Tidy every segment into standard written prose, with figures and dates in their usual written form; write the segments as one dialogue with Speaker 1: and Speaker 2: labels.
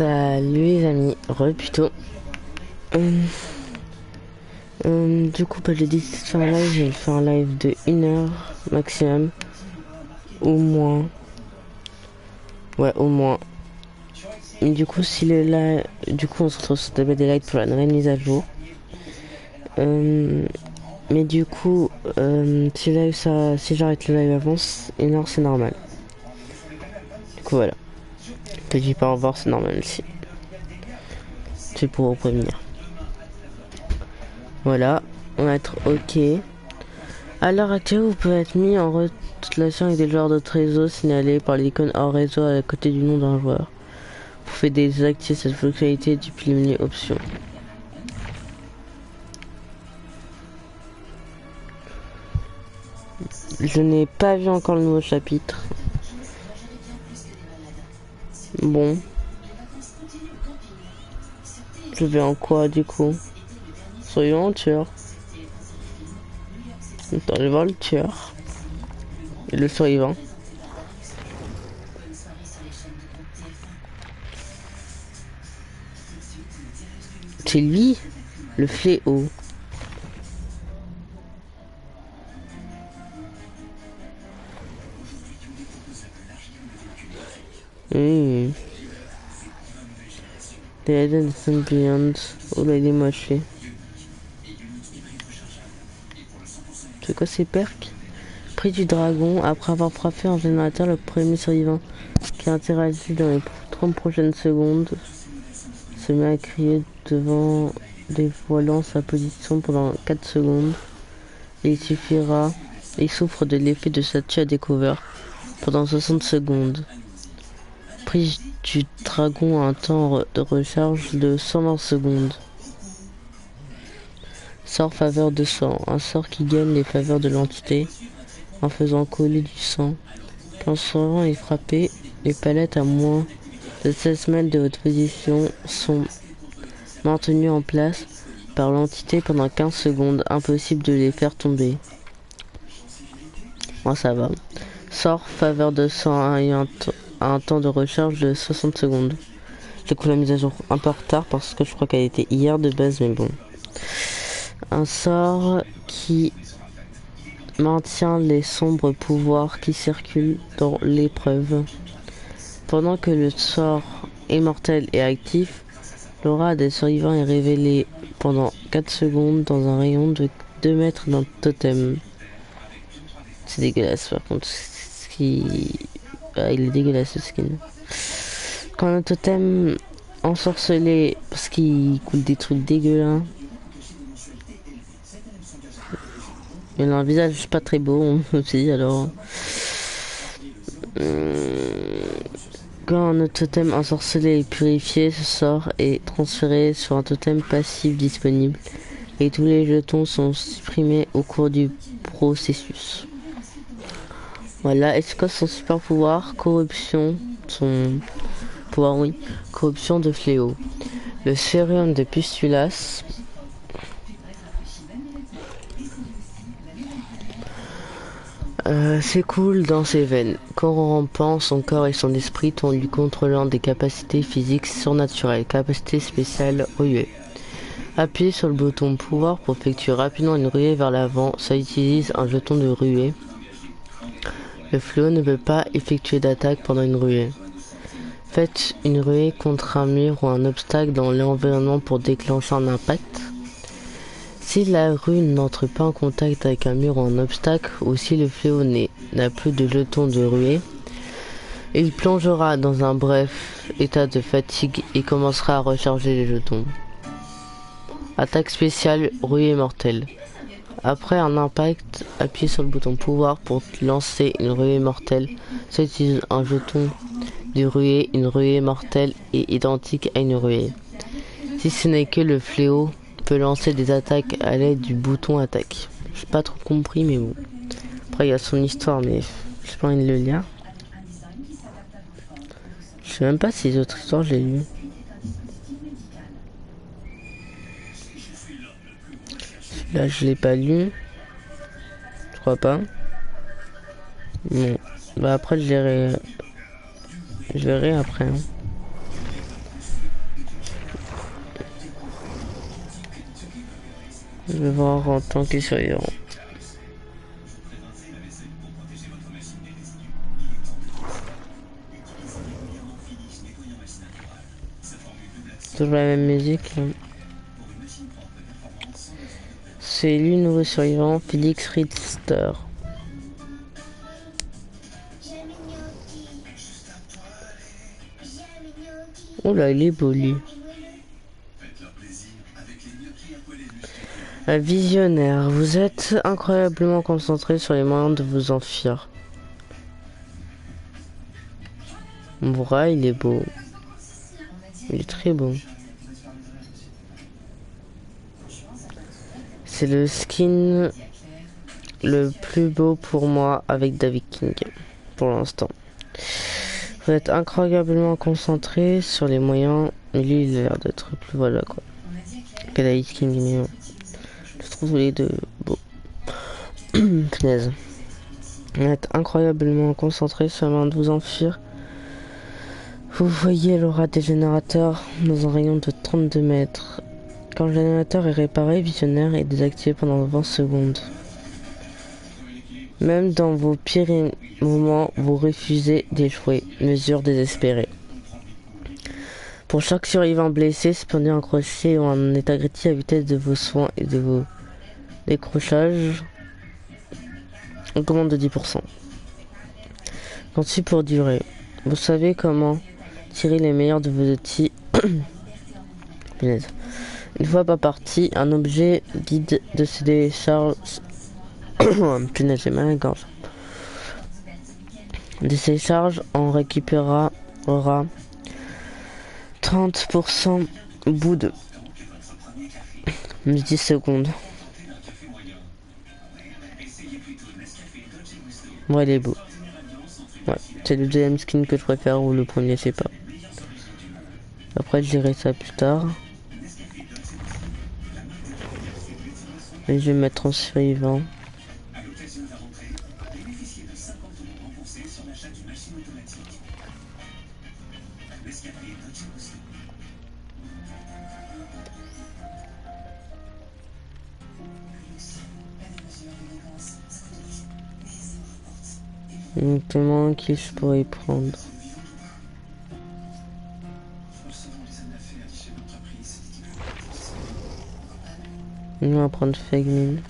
Speaker 1: Salut les amis, plutôt. Du coup, j'ai décidé de faire un live, je vais faire un live de 1 heure maximum. Au moins. Ouais, au moins. Et du coup, si le live. Du coup, on se retrouve sur des lives pour la nouvelle mise à jour. Mais du coup, si j'arrête le live avant 1 heure, c'est normal. Du coup, voilà. Que je dis pas au revoir, c'est normal aussi. C'est pour vous prévenir. Voilà, on va être ok. À l'heure actuelle, vous pouvez être mis en relation avec des joueurs d'autres réseaux signalés par l'icône hors réseau à côté du nom d'un joueur. Vous pouvez désactiver cette fonctionnalité depuis le menu options. Je n'ai pas vu encore le nouveau chapitre. Bon. Je vais en quoi du coup? Soyons en tueur. Attends, je vais voir le tueur. Et le survivant. C'est lui, le fléau. The Hidden and Beyond. Oh là, il est moche lui. C'est quoi ces perks? Prix du dragon, après avoir frappé un générateur, le premier survivant qui interagit dans les 30 prochaines secondes se met à crier devant dévoilant sa position pendant 4 secondes. Et il souffre de l'effet de statue à découvert pendant 60 secondes. Prix du dragon a un temps de recharge de 120 secondes. Sort faveur de sang, un sort qui gagne les faveurs de l'entité en faisant couler du sang. Quand ce survivant est frappé, les palettes à moins de 16 mètres de votre position sont maintenues en place par l'entité pendant 15 secondes. Impossible de les faire tomber. Moi ça va. Sort faveur de sang a un temps de recharge de 60 secondes. J'ai coupé la mise à jour un peu en retard parce que je crois qu'elle était hier de base, mais bon. Un sort qui maintient les sombres pouvoirs qui circulent dans l'épreuve. Pendant que le sort immortel est actif, l'aura des survivants est révélée pendant 4 secondes dans un rayon de 2 mètres d'un totem. C'est dégueulasse par contre. Il est dégueulasse ce skin. Quand un totem ensorcelé, parce qu'il coule des trucs dégueulas. Il a un visage pas très beau aussi alors. Quand un totem ensorcelé est purifié, ce sort est transféré sur un totem passif disponible et tous les jetons sont supprimés au cours du processus. Voilà, et c'est quoi son super pouvoir? Corruption, son pouvoir oui, corruption de fléau. Le sérum de Pustulas. S'écoule dans ses veines, corrompant son corps et son esprit en lui contrôlant des capacités physiques surnaturelles. Capacité spéciale ruée. Appuyez sur le bouton pouvoir pour effectuer rapidement une ruée vers l'avant. Ça utilise un jeton de ruée. Le fléau ne peut pas effectuer d'attaque pendant une ruée. Faites une ruée contre un mur ou un obstacle dans l'environnement pour déclencher un impact. Si la rue n'entre pas en contact avec un mur ou un obstacle, ou si le fléau n'a plus de jetons de ruée, il plongera dans un bref état de fatigue et commencera à recharger les jetons. Attaque spéciale, ruée mortelle. Après un impact, appuyez sur le bouton pouvoir pour lancer une ruée mortelle. Ça utilise un jeton de ruée. Une ruée mortelle est identique à une ruée. Si ce n'est que le fléau peut lancer des attaques à l'aide du bouton attaque. J'ai pas trop compris mais bon. Après il y a son histoire mais j'ai pas envie de le lire. Je sais même pas si les autres histoires j'ai lu. Là je l'ai pas lu. Je crois pas. Bon. Bah après je verrai après. Hein. Je vais voir en tant que surveillant. Toujours la même musique. Là. C'est lui, nouveau survivant, Félix Richter. Oh là, il est beau lui. Un visionnaire, vous êtes incroyablement concentré sur les moyens de vous enfuir. Mon bras, il est beau. Il est très beau. C'est le skin le plus beau pour moi avec David King, pour l'instant. Vous êtes incroyablement concentré sur les moyens. Lui, il a l'air d'être plus voilà quoi. Que David King, mais je trouve les deux beaux. Punaise. Vous êtes incroyablement concentré sur les moyens de vous enfuir. Vous voyez l'aura des générateurs dans un rayon de 32 mètres. Quand le générateur est réparé, visionnaire est désactivé pendant 20 secondes. Même dans vos pires moments, vous refusez d'échouer. Mesure désespérée. Pour chaque survivant blessé, cependant un crochet ou un état critique à vitesse de vos soins et de vos décrochages augmente de 10%. Continue pour durer. Vous savez comment tirer les meilleurs de vos outils. Punaise. Une fois pas parti, un objet guide de se décharge. Punaise, j'ai mal à la gorge. De ces charges, on récupérera 30% au bout de 10 secondes. Ouais, il est beau. Ouais, c'est le deuxième skin que je préfère ou le premier, je sais pas. Après, je dirai ça plus tard. Et je vais mettre en survivant. Comment qui je pourrais prendre? On va prendre Fegmin.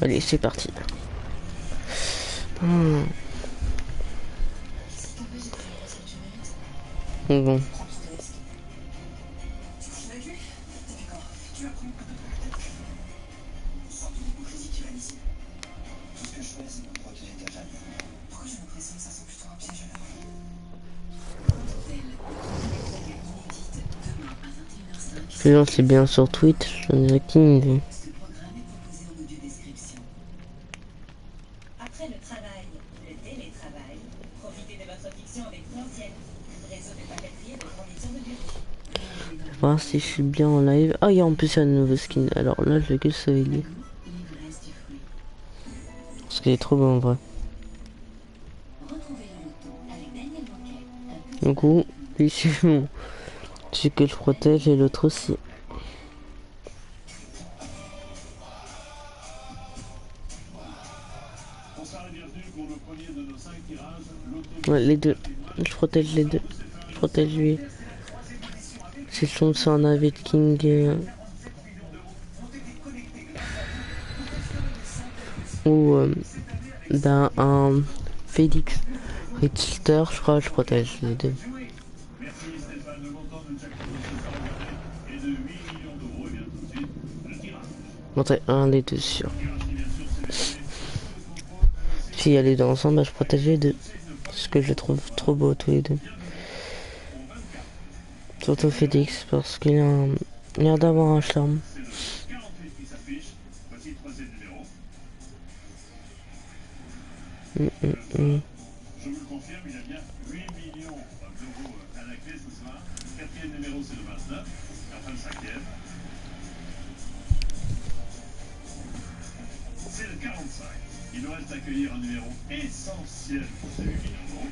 Speaker 1: Allez, c'est parti. Bon. C'est bien sur Twitch, j'en ai aucune idée. Après le travail, le télétravail, profitez de votre fiction avec Frontier, réseau de papeterie de conditions de bureau. Je vais voir si je suis bien en live. Ah, il y a en plus un nouveau skin. Alors là, je vais que sauver. Parce qu'il est trop bon en vrai. Du coup, ici, bon. Celui que je protège et l'autre aussi. Ouais, les deux. Je protège les deux. Je protège lui. Si je tombe sur un David King ou un Félix Richter, je crois que je protège les deux. Bon, t'as un des deux sûr. Si y a les deux ensemble, bah, je protège les deux. Parce que je les trouve trop beaux tous les deux. Surtout Félix, parce qu'il a l'air d'avoir un charme. Je vous le confirme, il y a bien 8 millions d'euros à la clé ce soir. Le quatrième numéro, c'est le 29, enfin le cinquième. C'est le 45. Il nous reste à accueillir un numéro essentiel pour ces 8 millions d'euros.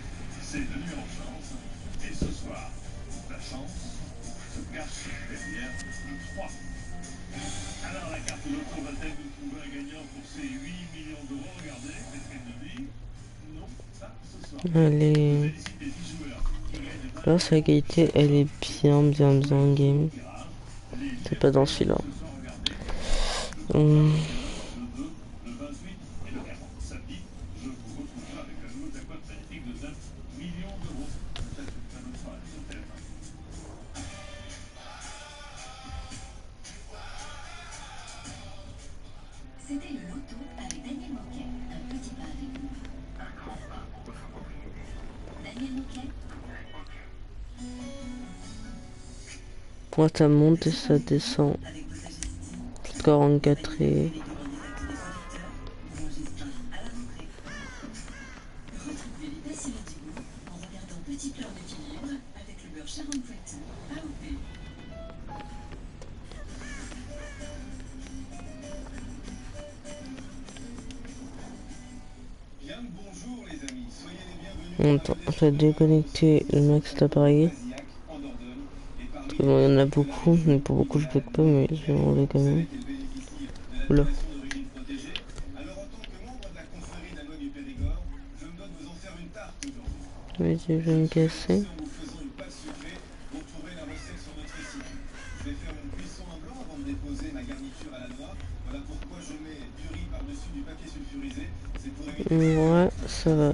Speaker 1: Allez. Là, sa qualité, elle est bien game. C'est pas dans celui-là.
Speaker 2: C'était le loto avec Daniel Moquet. Un petit pas avec vous. Daniel Moquet.
Speaker 1: Moi, ça monte et ça descend. 44 et... Attends, je vais déconnecter le max d'appareil. Bon, il y en a beaucoup, mais pour beaucoup je bloque pas, mais je vais enlever quand même. Oula. Vas-y, je vais me casser. Ouais, ça va.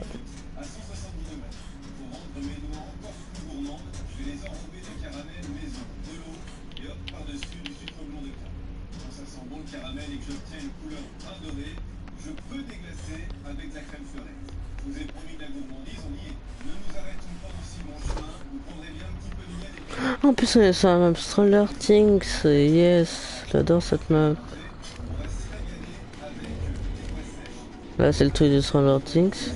Speaker 1: En plus, on est sur la map Stranger Things. Yes, j'adore cette map. Là, c'est le truc de Stranger Things.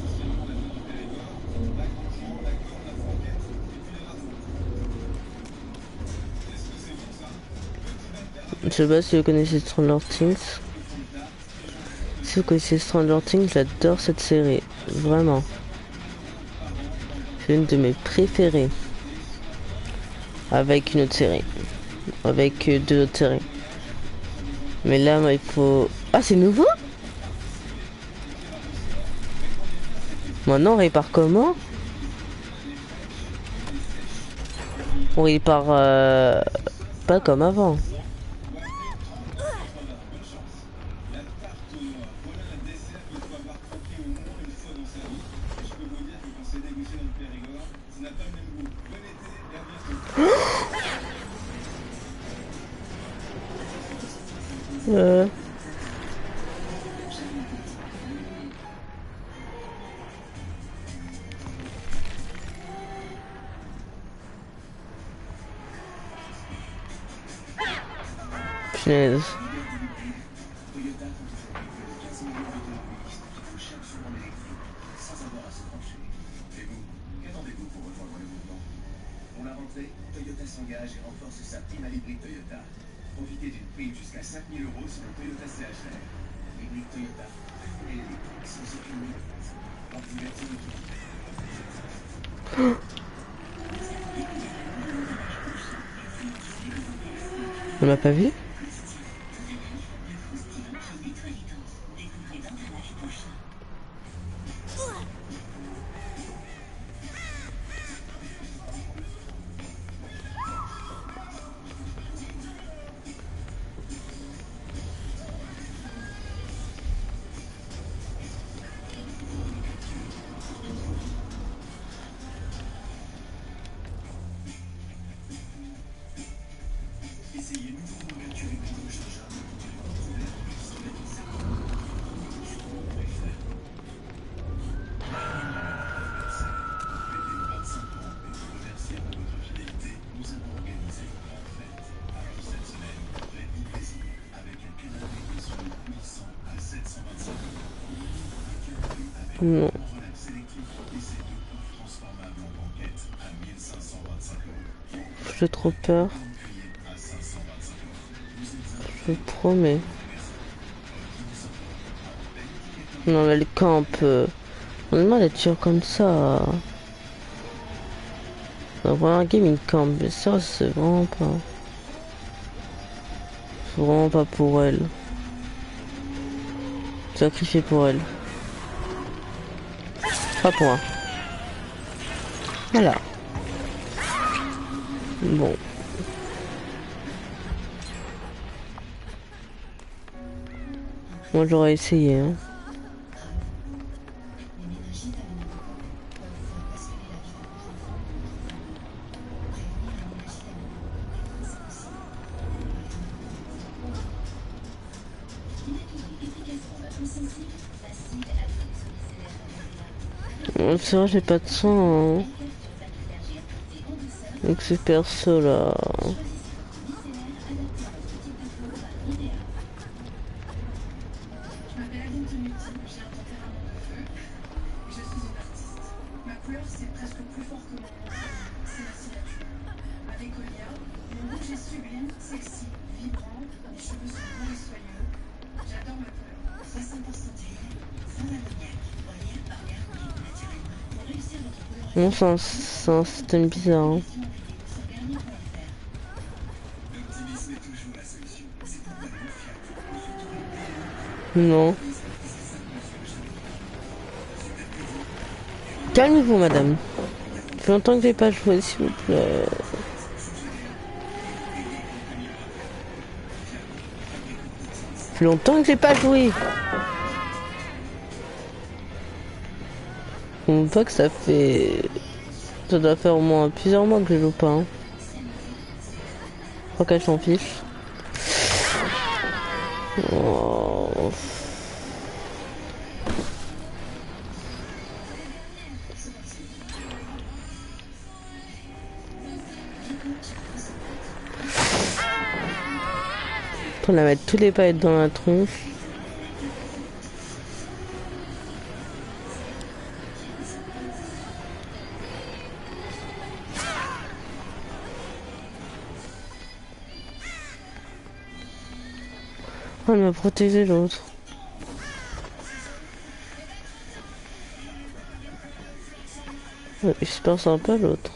Speaker 1: Je sais pas si vous connaissez Stranger Things. Si vous connaissez Stranger Things, j'adore cette série. Vraiment. C'est une de mes préférées. Avec une autre série. Avec deux autres séries. Mais là, moi, il faut... Ah, c'est nouveau? Maintenant, on répare comment? On répare pas comme avant. Punaise.
Speaker 2: Toyota s'engage et renforce sa prime à l'hybride Toyota. Profitez d'une prime jusqu'à 5 000 € sur le Toyota CHR. L'hybride Toyota, sans aucune limite.
Speaker 1: On l'a pas vu? Non. J'ai trop peur. Je promets. Non mais le camp, honnêtement les tire comme ça. Dans la première game, il campe. Mais ça, c'est vraiment pas. C'est vraiment pas pour elle. Sacrifié pour elle. Pas pour moi. Voilà. Bon. Moi, j'aurais essayé, hein. C'est vrai, j'ai pas de son, hein. Avec ces persos là. Non, c'est un système bizarre, hein. Non. Calmez-vous, madame. Ça fait longtemps que j'ai pas joué, s'il vous plaît. Ça fait longtemps que j'ai pas joué. On voit que ça fait... Ça doit faire au moins plusieurs mois que je joue pas, hein. Je crois qu'elle s'en fiche. Oh. On va mettre tous les paillettes dans la tronche. On va protéger l'autre. Super sympa l'autre.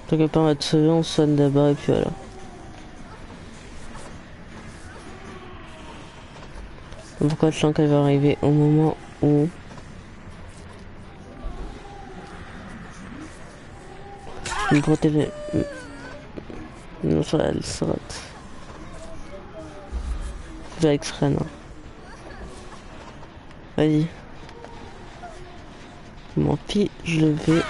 Speaker 1: Quelque part on va te sauver, on se soigne d'abord et puis voilà. Pourquoi je sens qu'elle va arriver au moment où... Je me protéger. Non, ça elle se rate. Je vais avec Sren. Vas-y. Mon pied, je le vais.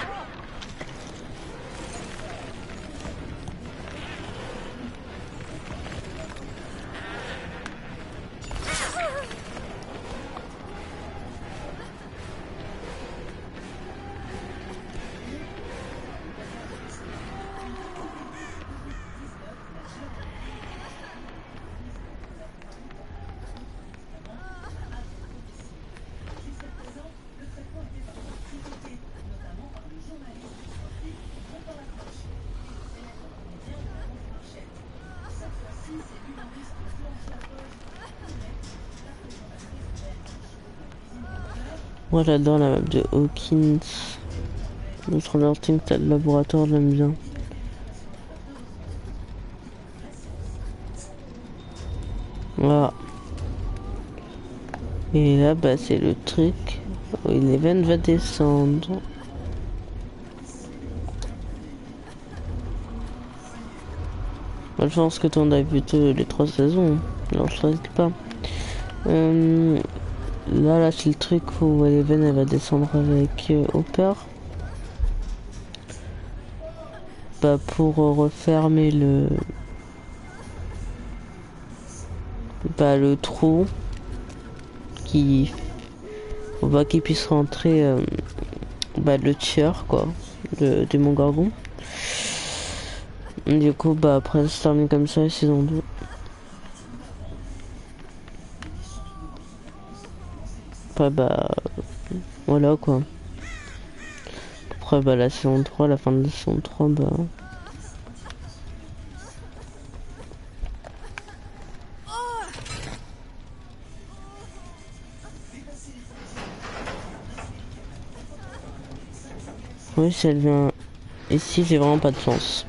Speaker 1: Moi j'adore la map de Hawkins. Le Stranger Things, t'as le laboratoire, j'aime bien. Voilà. Et là, bah, c'est le truc où Eleven va descendre. Moi, je pense que t'en as plutôt les 3 saisons. Alors, je reste pas. Là, c'est le truc où Eleven, elle va descendre avec Hopper. Bah, pour refermer le trou qui... On va qu'il puisse rentrer le tueur, quoi, le démon gorgon. Du coup, bah, après, ça se termine comme ça, saison 2. Après, bah, voilà, quoi. Après, bah, la saison 3, la fin de la saison 3, bah... Oui, si elle vient ici, j'ai vraiment pas de chance.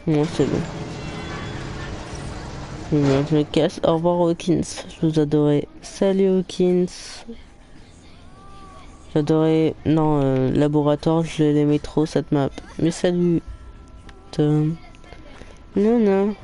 Speaker 1: Moi, c'est bon. Bon, je me casse. Au revoir, Hawkins. Je vous adorais. Salut, Hawkins. J'adorais... Non, laboratoire, je l'aimais trop, cette map. Mais salut. Non, non.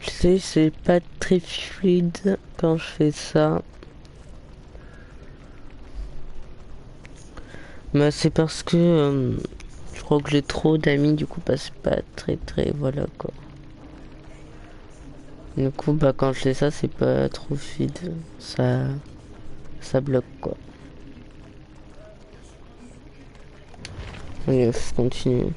Speaker 1: Je sais, c'est pas très fluide quand je fais ça. Mais c'est parce que je crois que j'ai trop d'amis, du coup, bah, c'est pas très, voilà, quoi. Du coup, bah, quand je fais ça, c'est pas trop fluide. Ça bloque, quoi. Allez, je continue.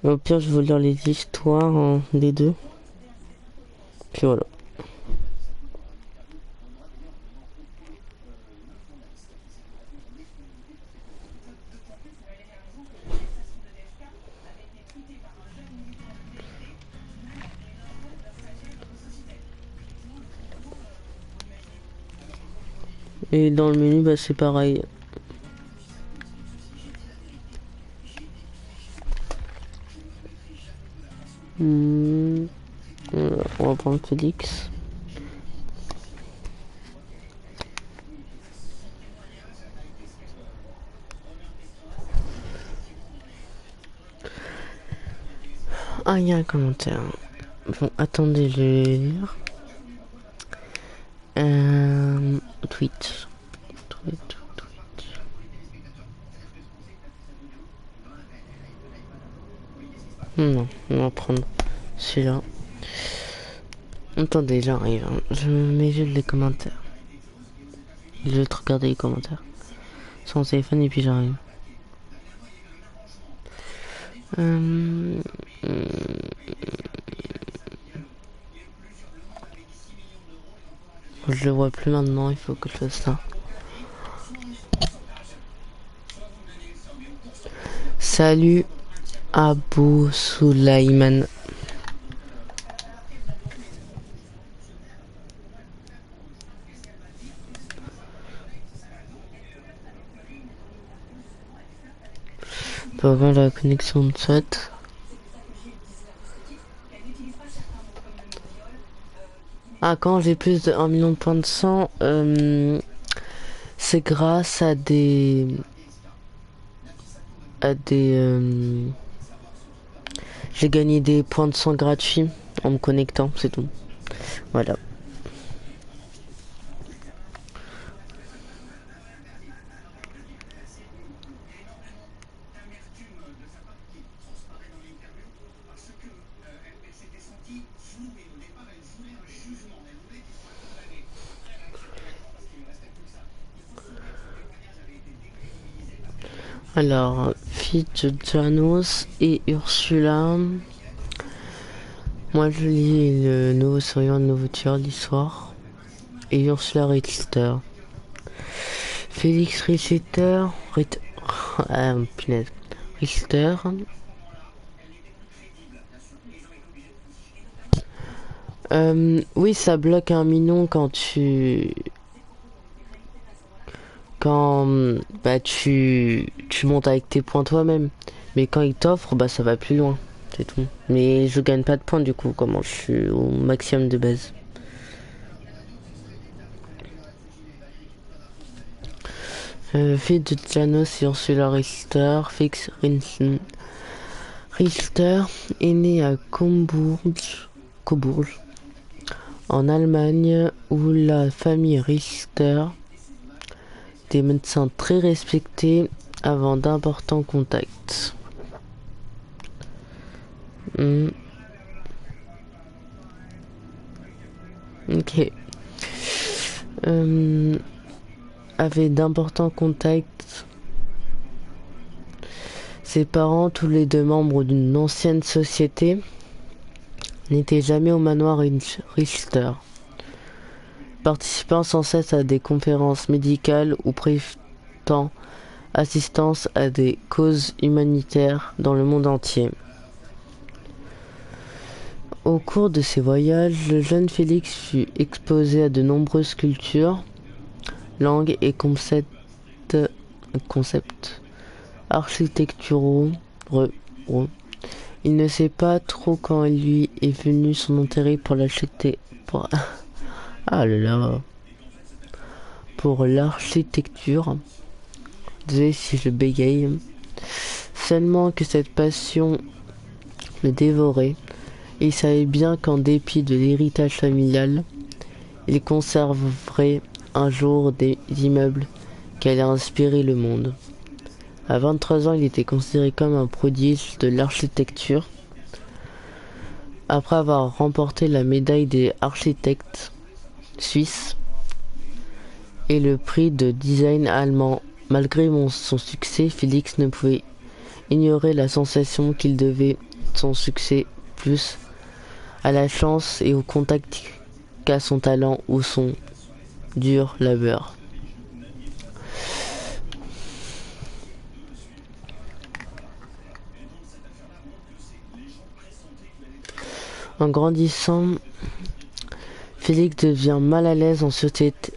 Speaker 1: Mais au pire, je vais lire les histoires des deux. Puis voilà. Et dans le menu, bah, c'est pareil. On va prendre Félix. Ah, il y a un commentaire. Bon, attendez, je vais lire. Tweet. Non, on va prendre celui-là. Attendez, j'arrive. Hein. Je mets juste les commentaires. Je vais te regarder les commentaires. Sur mon téléphone et puis j'arrive. Je le vois plus maintenant, il faut que je fasse ça. Salut Abou Soulaïman. Pas avoir la connexion de chat. Ah, quand j'ai plus de 1 million de points de sang, c'est grâce à des j'ai gagné des points de sang gratuits en me connectant, c'est tout. Voilà. Alors, fille de Janos et Ursula. Moi, je lis le nouveau survivant, le nouveau tueur l'histoire. Et Ursula Richter. Félix Richter. Punaise. Richter. Oui, ça bloque 1 million quand bah tu montes avec tes points toi-même. Mais quand il t'offre, bah ça va plus loin. C'est tout. Mais je gagne pas de points du coup, comment je suis au maximum de base. Fille de Janos et Ursula Richter, Fix Richter est né à Coburg, en Allemagne, où la famille Richter, des médecins très respectés, avant d'importants contacts. Ok. Avait d'importants contacts. Ses parents, tous les deux membres d'une ancienne société, n'étaient jamais au manoir Richter, participant sans cesse à des conférences médicales ou prêtant assistance à des causes humanitaires dans le monde entier. Au cours de ses voyages, le jeune Félix fut exposé à de nombreuses cultures, langues et concepts architecturaux. Il ne sait pas trop quand lui est venu son intérêt pour pour l'architecture. Désolé si je bégaye. Seulement que cette passion le dévorait. Il savait bien qu'en dépit de l'héritage familial, il conserverait un jour des immeubles qui allaient inspirer le monde. À 23 ans, il était considéré comme un prodige de l'architecture. Après avoir remporté la médaille des architectes suisses et le prix de design allemand, malgré son succès, Félix ne pouvait ignorer la sensation qu'il devait son succès plus à la chance et au contact qu'à son talent ou son dur labeur. En grandissant, Félix devient mal à l'aise en société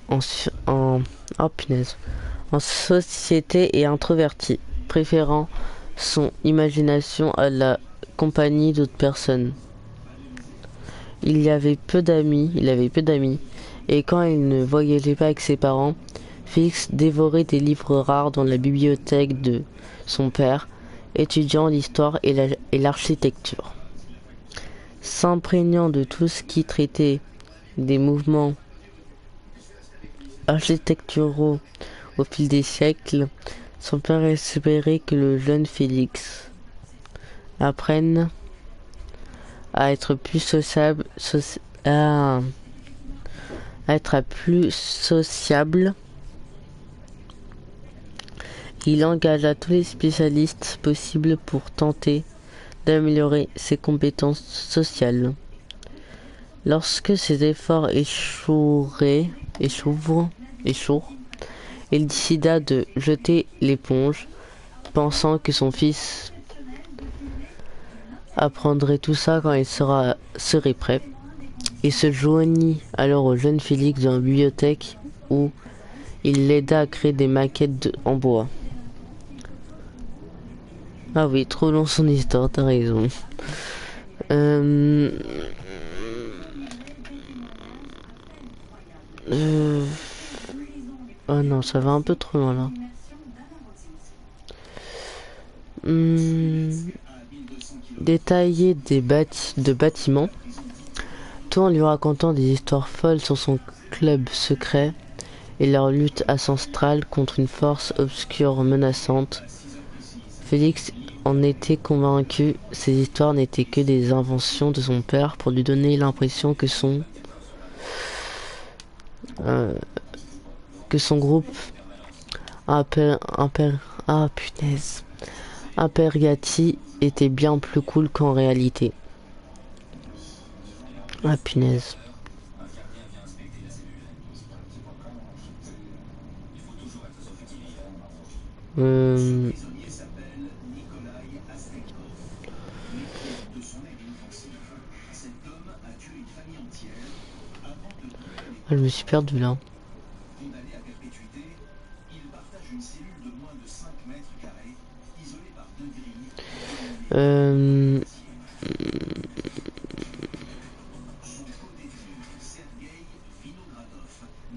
Speaker 1: et introverti, préférant son imagination à la compagnie d'autres personnes. Il avait peu d'amis, et quand il ne voyageait pas avec ses parents, Félix dévorait des livres rares dans la bibliothèque de son père, étudiant l'histoire et l'architecture. S'imprégnant de tout ce qui traitait des mouvements architecturaux au fil des siècles, son père espérait que le jeune Félix apprenne à être plus sociable. Il engagea tous les spécialistes possibles pour tenter d'améliorer ses compétences sociales. Lorsque ses efforts échouent, il décida de jeter l'éponge, pensant que son fils apprendrait tout ça quand il serait prêt, et se joignit alors au jeune Félix dans la bibliothèque où il l'aida à créer des maquettes en bois. Ah oui, trop long son histoire, t'as raison. Oh non, ça va un peu trop loin là. Détailler de bâtiments, tout en lui racontant des histoires folles sur son club secret et leur lutte ancestrale contre une force obscure menaçante. Félix en était convaincu, ces histoires n'étaient que des inventions de son père pour lui donner l'impression que son groupe punaise, Imperiati était bien plus cool qu'en réalité. Ah punaise. Ah, je me suis perdu là.
Speaker 2: Condamné à perpétuité, il partage une cellule de moins de 5 mètres carrés, isolée par 2 grilles. Son co-détenu, Sergei Vinogradov,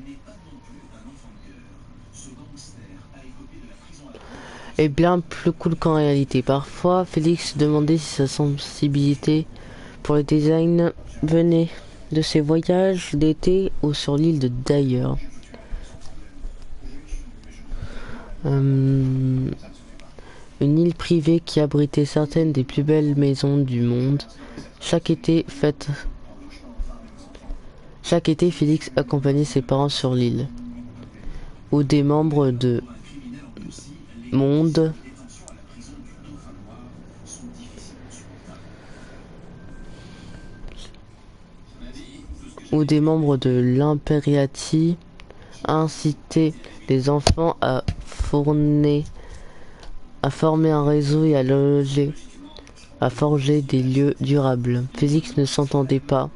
Speaker 2: n'est pas non plus un enfant de cœur. Ce gangster a écopé de la prison à vie.
Speaker 1: Est bien plus cool qu'en réalité. Parfois, Félix se demandait si sa sensibilité pour le design venait de ses voyages d'été ou sur l'île de d'ailleurs. Une île privée qui abritait certaines des plus belles maisons du monde. Chaque été, Félix accompagnait ses parents sur l'île, où des membres de Monde où des membres de l'Imperiati incitaient les enfants à former un réseau et à forger des lieux durables. Félix ne s'entendait pas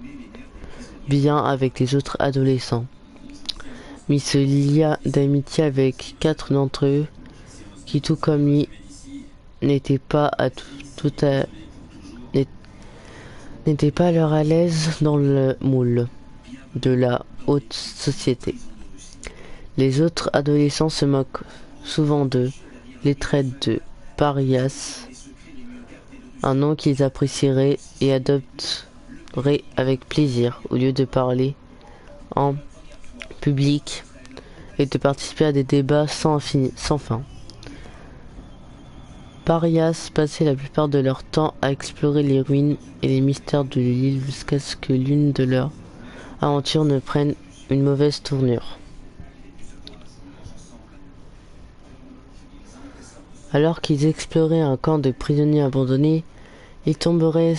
Speaker 1: bien avec les autres adolescents, mais il se lia d'amitié avec 4 d'entre eux qui, tout comme lui, n'étaient pas alors à l'aise dans le moule de la haute société. Les autres adolescents se moquent souvent d'eux, les traitent de parias, un nom qu'ils apprécieraient et adopteraient avec plaisir au lieu de parler en public et de participer à des débats sans fin. Parias passaient la plupart de leur temps à explorer les ruines et les mystères de l'île jusqu'à ce que l'une de leurs aventures ne prenne une mauvaise tournure. Alors qu'ils exploraient un camp de prisonniers abandonnés, ils tomberaient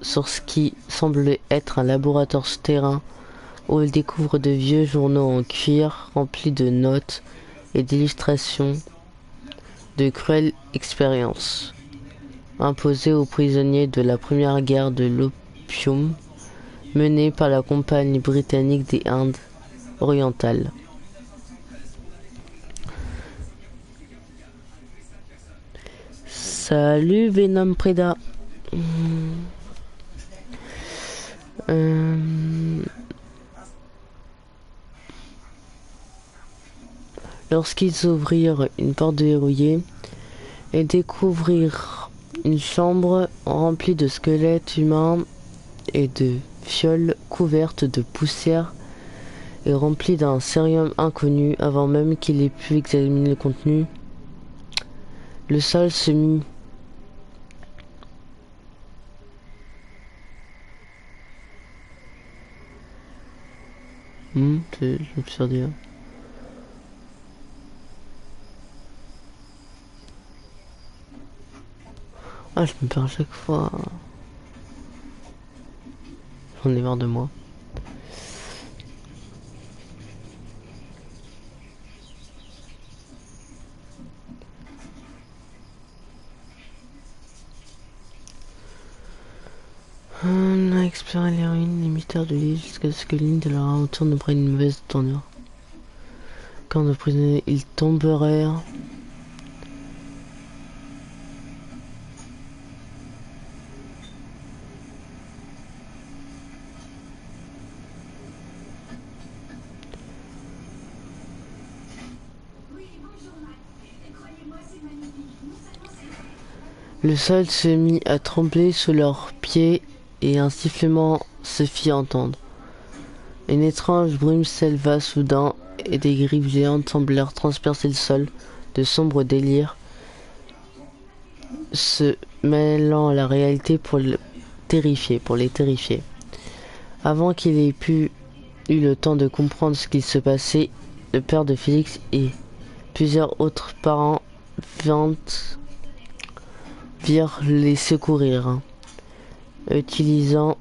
Speaker 1: sur ce qui semblait être un laboratoire souterrain où ils découvrent de vieux journaux en cuir remplis de notes et d'illustrations de cruelles expériences imposées aux prisonniers de la première guerre de l'opium menée par la Compagnie britannique des Indes orientales. Salut Venom Preda. Lorsqu'ils ouvrirent une porte verrouillée et découvrirent une chambre remplie de squelettes humains et de fioles couvertes de poussière et remplies d'un cérium inconnu avant même qu'il ait pu examiner le contenu, le sol se mit je me suis perdu là. Ah, je me perds à chaque fois. J'en ai marre de moi. On a exploré les ruines, les mystères de l'île jusqu'à ce que l'une de leur aventure ne prenne une mauvaise tournure. Quand de prisonniers, ils tombèrent Le sol se mit à trembler sous leurs pieds et un sifflement se fit entendre. Une étrange brume s'éleva soudain et des griffes géantes semblèrent transpercer le sol. De sombres délires se mêlant à la réalité pour les terrifier. Avant qu'il ait eu le temps de comprendre ce qu'il se passait, le père de Félix et plusieurs autres parents virent les secourir, utilisant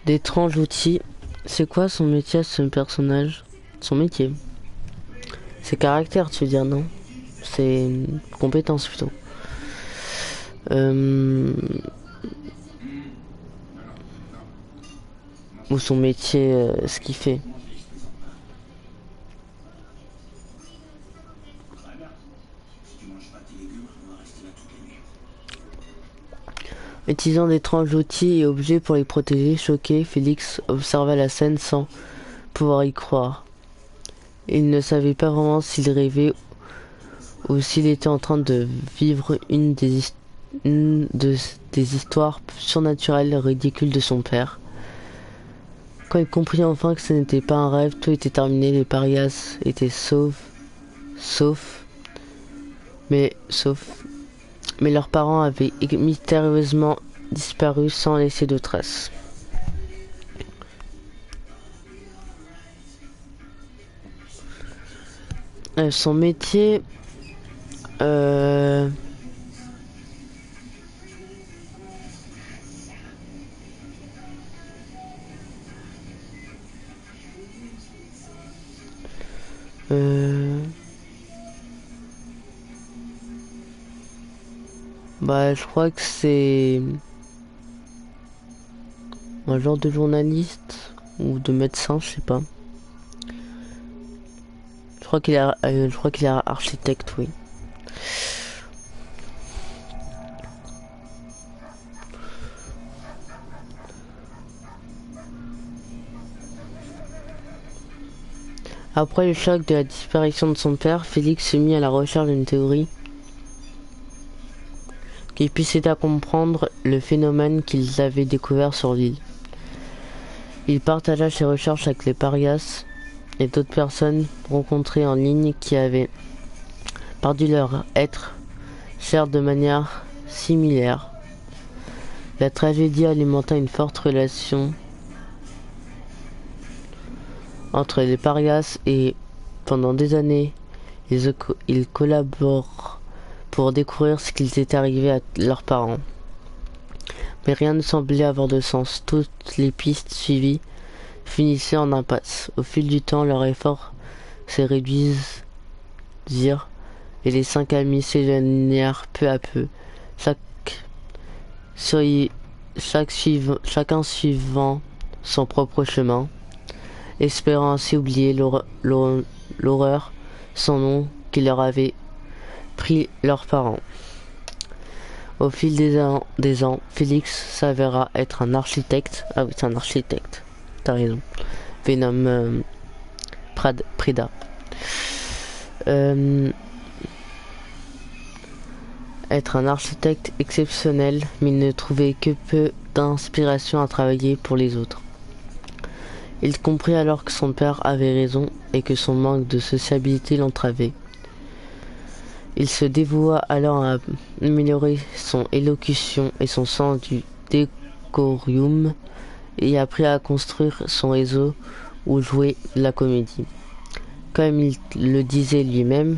Speaker 1: d'étranges outils. C'est quoi son métier à ce personnage? Son métier. Ses caractères, tu veux dire, non? Ses compétences plutôt. Ou son métier, ce qu'il fait. Utilisant d'étranges outils et objets pour les protéger, choqué, Félix observa la scène sans pouvoir y croire. Il ne savait pas vraiment s'il rêvait ou s'il était en train de vivre une des histoires surnaturelles ridicules de son père. Quand il comprit enfin que ce n'était pas un rêve, tout était terminé, les parias étaient sauf, mais leurs parents avaient mystérieusement disparu sans laisser de traces. Son métier, bah, je crois que c'est un genre de journaliste ou de médecin, je sais pas. Je crois qu'il est architecte, oui. Après le choc de la disparition de son père, Félix se mit à la recherche d'une théorie qui puisse aider à comprendre le phénomène qu'ils avaient découvert sur l'île. Il partagea ses recherches avec les parias et d'autres personnes rencontrées en ligne qui avaient perdu leur être cher de manière similaire. La tragédie alimenta une forte relation entre les parias et pendant des années, ils collaborent pour découvrir ce qu'ils étaient arrivés à leurs parents. Mais rien ne semblait avoir de sens. Toutes les pistes suivies finissaient en impasse. Au fil du temps, leurs efforts se réduisirent et les 5 amis s'éloignèrent peu à peu, chacun suivant son propre chemin, espérant ainsi oublier l'horreur sans nom qui leur avait pris leurs parents. Au fil des ans, Félix s'avéra être un architecte. Ah oui, c'est un architecte. T'as raison. Venom Prida. Être un architecte exceptionnel, mais il ne trouvait que peu d'inspiration à travailler pour les autres. Il comprit alors que son père avait raison et que son manque de sociabilité l'entravait. Il se dévoua alors à améliorer son élocution et son sens du décorium et apprit à construire son réseau ou jouer la comédie. Comme il le disait lui-même,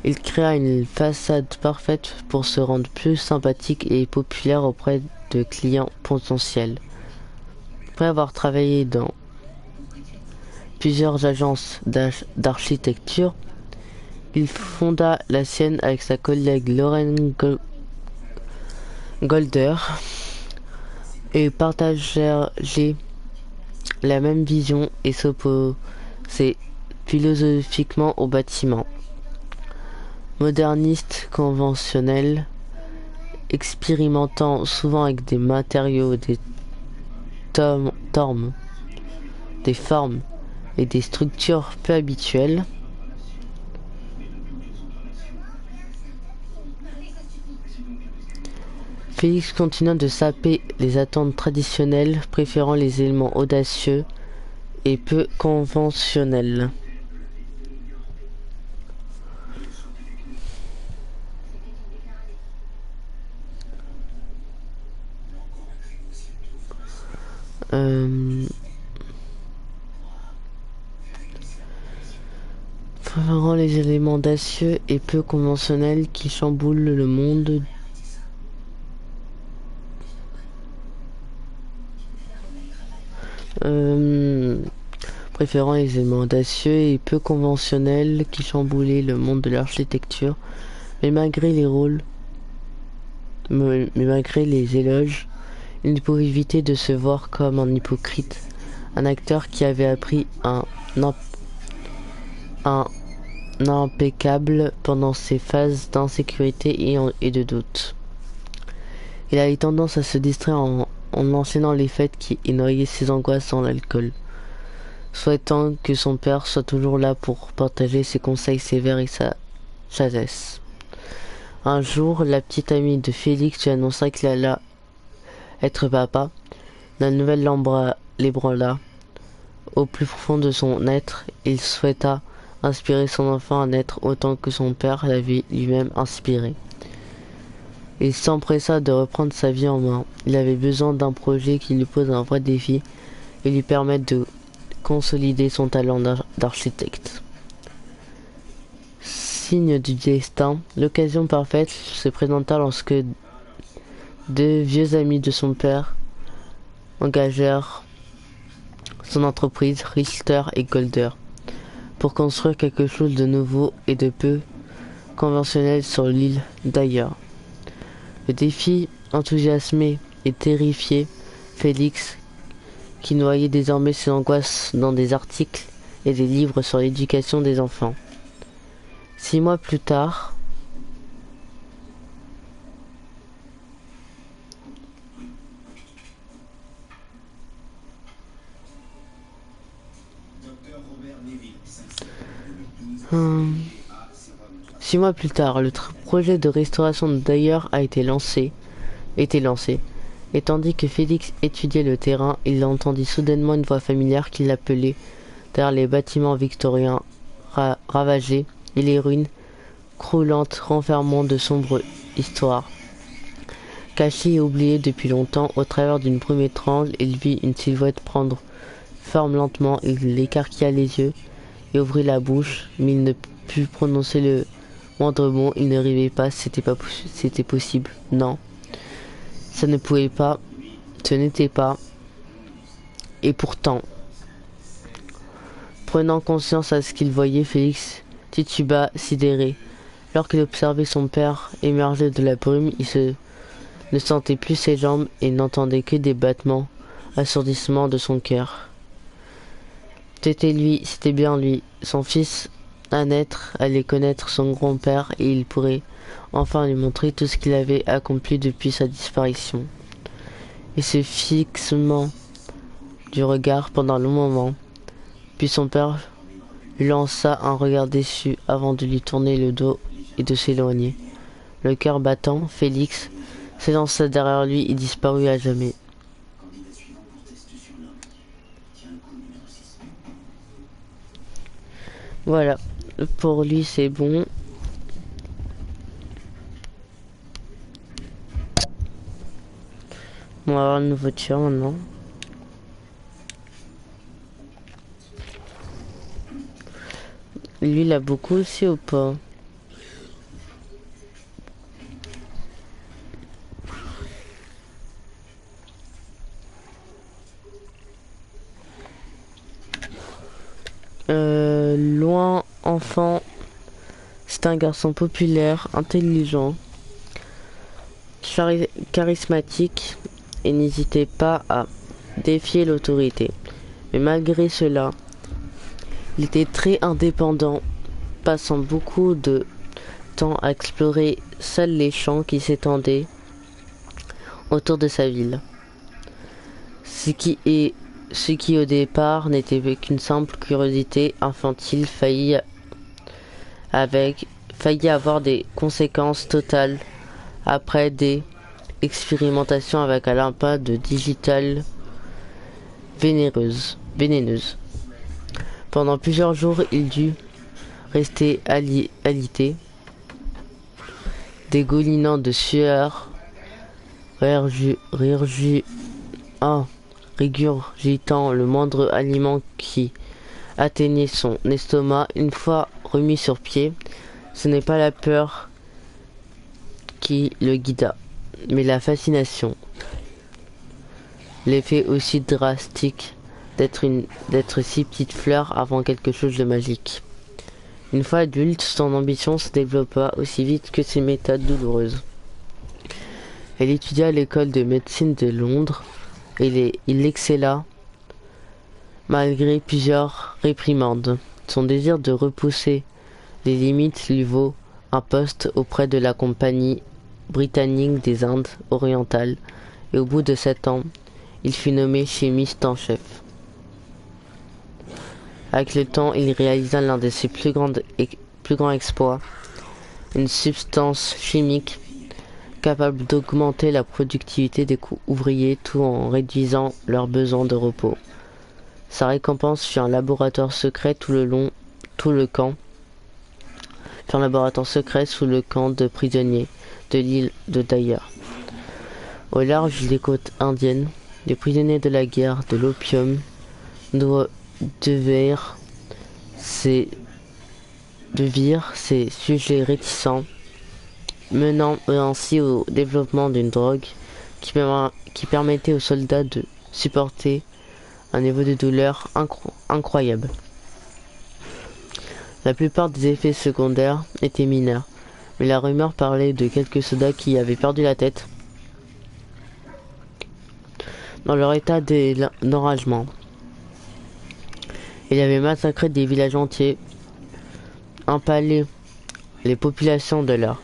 Speaker 1: il créa une façade parfaite pour se rendre plus sympathique et populaire auprès de clients potentiels. Après avoir travaillé dans plusieurs agences d'architecture, il fonda la sienne avec sa collègue Lauren Golder et partagèrent la même vision et s'opposaient philosophiquement au bâtiment. Moderniste conventionnel, expérimentant souvent avec des matériaux, des formes et des structures peu habituelles. Félix continua de saper les attentes traditionnelles, préférant les éléments audacieux et peu conventionnels. Préférant les éléments audacieux et peu conventionnels qui chamboulent le monde. Préférant les éléments audacieux et peu conventionnels qui chamboulaient le monde de l'architecture, mais malgré les éloges, il ne pouvait éviter de se voir comme un hypocrite, un acteur qui avait appris un impeccable pendant ses phases d'insécurité et de doute. Il avait tendance à se distraire en enchaînant les fêtes et noyer ses angoisses dans l'alcool, souhaitant que son père soit toujours là pour partager ses conseils sévères et sa sagesse. Un jour, la petite amie de Félix lui annonça qu'il allait être papa. La nouvelle l'ébranla. Au plus profond de son être, il souhaita inspirer son enfant à naître autant que son père l'avait lui-même inspiré. Il s'empressa de reprendre sa vie en main. Il avait besoin d'un projet qui lui pose un vrai défi et lui permette de consolider son talent d'architecte. Signe du destin, l'occasion parfaite se présenta lorsque deux vieux amis de son père engagèrent son entreprise Richter et Golder pour construire quelque chose de nouveau et de peu conventionnel sur l'île d'ailleurs. Le défi enthousiasmé et terrifié Félix, qui noyait désormais ses angoisses dans des articles et des livres sur l'éducation des enfants. 6 mois plus tard, le projet de restauration de Dyer a été lancé, et tandis que Félix étudiait le terrain, il entendit soudainement une voix familière qui l'appelait derrière les bâtiments victoriens ravagés et les ruines croulantes renfermant de sombres histoires. Caché et oublié depuis longtemps, au travers d'une brume étrange, il vit une silhouette prendre forme lentement. Il écarquilla les yeux et ouvrit la bouche, mais il ne put prononcer le moindre mot. Il ne rêvait pas, c'était possible. Non, ça ne pouvait pas, ce n'était pas. Et pourtant, prenant conscience à ce qu'il voyait, Félix tituba, sidéré. Alors qu'il observait son père émerger de la brume, ne sentait plus ses jambes et n'entendait que des battements assourdissements de son cœur. C'était bien lui, son fils à naître, allait connaître son grand-père et il pourrait enfin lui montrer tout ce qu'il avait accompli depuis sa disparition. Et ce fixement du regard pendant un long moment, puis son père lui lança un regard déçu avant de lui tourner le dos et de s'éloigner. Le cœur battant, Félix s'élança derrière lui et disparut à jamais. Voilà, pour lui c'est bon. On va avoir une voiture maintenant. Lui il a beaucoup aussi ou pas? Loin enfant, c'est un garçon populaire, intelligent, charismatique et n'hésitait pas à défier l'autorité. Mais malgré cela, il était très indépendant, passant beaucoup de temps à explorer seuls les champs qui s'étendaient autour de sa ville. Ce ce qui au départ n'était qu'une simple curiosité infantile faillit avoir des conséquences totales après des expérimentations avec un impact de digital vénéneuse. Pendant plusieurs jours, il dut rester alité, dégoulinant de sueur, régurgitant le moindre aliment qui atteignait son estomac. Une fois remis sur pied, ce n'est pas la peur qui le guida, mais la fascination. L'effet aussi drastique d'être si petite fleur avant quelque chose de magique. Une fois adulte, son ambition se développa aussi vite que ses méthodes douloureuses. Elle étudia à l'école de médecine de Londres et il excella malgré plusieurs réprimandes. Son désir de repousser les limites lui vaut un poste auprès de la Compagnie britannique des Indes orientales et au bout de 7 ans, il fut nommé chimiste en chef. Avec le temps, il réalisa l'un de ses plus grands exploits, une substance chimique capable d'augmenter la productivité des ouvriers tout en réduisant leurs besoins de repos. Sa récompense fut un laboratoire secret sous le camp de prisonniers de l'île de Daya. Au large des côtes indiennes, les prisonniers de la guerre de l'opium devirent ces sujets réticents, menant ainsi au développement d'une drogue qui permettait aux soldats de supporter un niveau de douleur incroyable. La plupart des effets secondaires étaient mineurs, mais la rumeur parlait de quelques soldats qui avaient perdu la tête dans leur état d'enragement. Il avait massacré des villages entiers, empalé les populations de leurs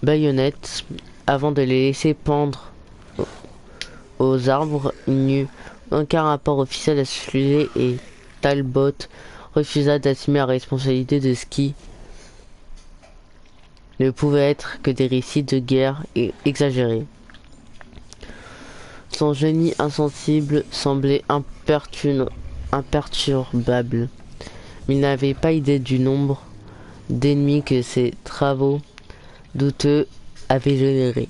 Speaker 1: baïonnettes avant de les laisser pendre aux arbres. Il n'y eut aucun rapport officiel à ce sujet et Talbot refusa d'assumer la responsabilité de ce qui ne pouvait être que des récits de guerre exagérés. Son génie insensible semblait imperturbable, mais il n'avait pas idée du nombre d'ennemis que ses travaux douteux avaient générés.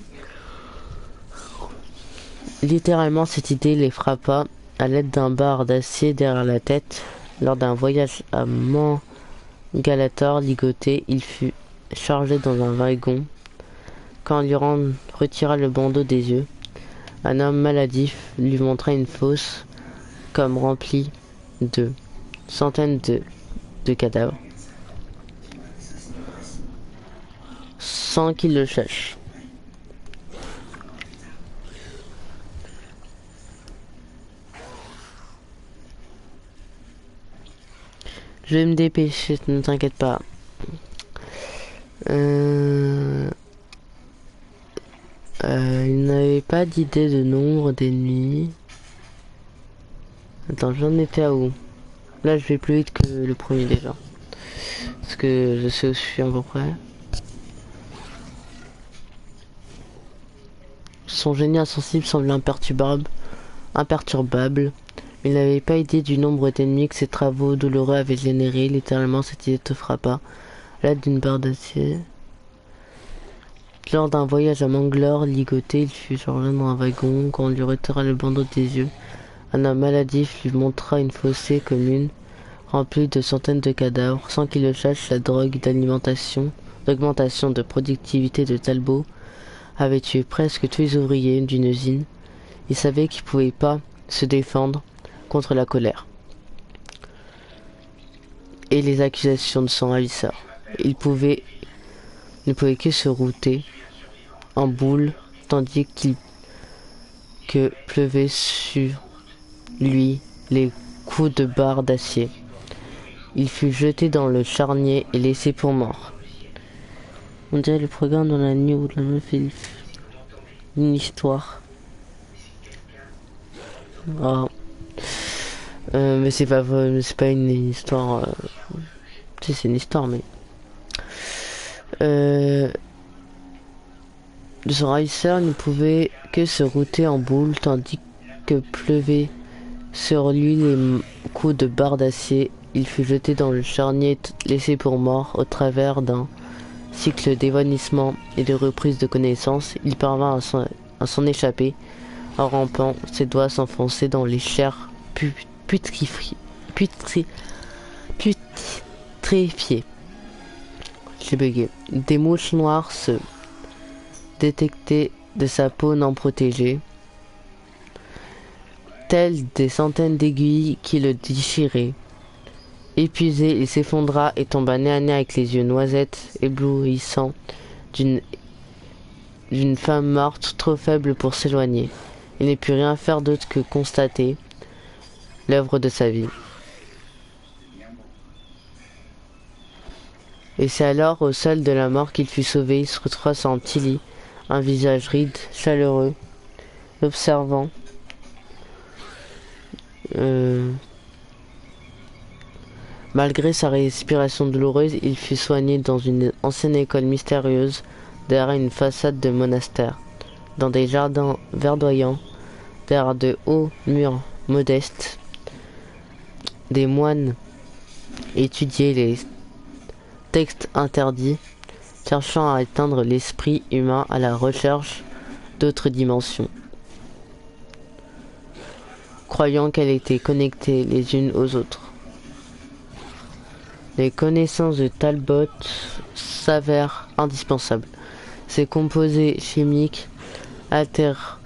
Speaker 1: Littéralement, cette idée les frappa à l'aide d'un barre d'acier derrière la tête. Lors d'un voyage à Mangalator ligoté, il fut chargé dans un wagon. Quand Lyran retira le bandeau des yeux, un homme maladif lui montra une fosse comme remplie de centaines de cadavres, sans qu'il le cherche. Je vais me dépêcher, ne t'inquiète pas. Il n'avait pas d'idée de nombre d'ennemis. Attends, j'en étais à où? Là, je vais plus vite que le premier déjà. Parce que je sais où je suis à peu près. Son génie insensible semble imperturbable. Il n'avait pas idée du nombre d'ennemis que ses travaux douloureux avaient généré. Littéralement, cette idée te frappa à l'aide d'une barre d'acier. Lors d'un voyage à Mangalore ligoté, il fut chargé dans un wagon. Quand on lui retira le bandeau des yeux, un homme maladif lui montra une fossée commune remplie de centaines de cadavres. Sans qu'il le sache, la drogue d'augmentation de productivité de Talbot avait tué presque tous les ouvriers d'une usine. Il savait qu'il ne pouvait pas se défendre contre la colère et les accusations de son ravisseur. Il ne pouvait que se router en boule tandis que pleuvaient sur lui les coups de barre d'acier. Il fut jeté dans le charnier et laissé pour mort. On dirait le programme dans la nuit où la meuf fait une histoire. Oh. Mais c'est pas une histoire. Si, c'est une histoire, mais. Son racer ne pouvait que se router en boule tandis que pleuvaient sur lui les coups de barre d'acier. Il fut jeté dans le charnier laissé pour mort. Au travers d'un cycle d'évanouissement et de reprise de connaissance, il parvint à s'en échapper en rampant, ses doigts s'enfonçaient dans les chairs putréfiées. J'ai bugué. Des mouches noires se détectaient de sa peau non protégée, telles des centaines d'aiguilles qui le déchiraient. Épuisé, il s'effondra et tomba nez à nez avec les yeux noisettes éblouissants d'une femme morte trop faible pour s'éloigner. Il ne put rien faire d'autre que constater l'œuvre de sa vie. Et c'est alors, au sol de la mort, qu'il fut sauvé. Il se retrouva sans Tilly, un visage ride, chaleureux, l'observant. Malgré sa respiration douloureuse, il fut soigné dans une ancienne école mystérieuse, derrière une façade de monastère. Dans des jardins verdoyants, derrière de hauts murs modestes, des moines étudiaient les textes interdits, cherchant à éteindre l'esprit humain à la recherche d'autres dimensions, croyant qu'elles étaient connectées les unes aux autres. Les connaissances de Talbot s'avèrent indispensables. Ces composés chimiques altérant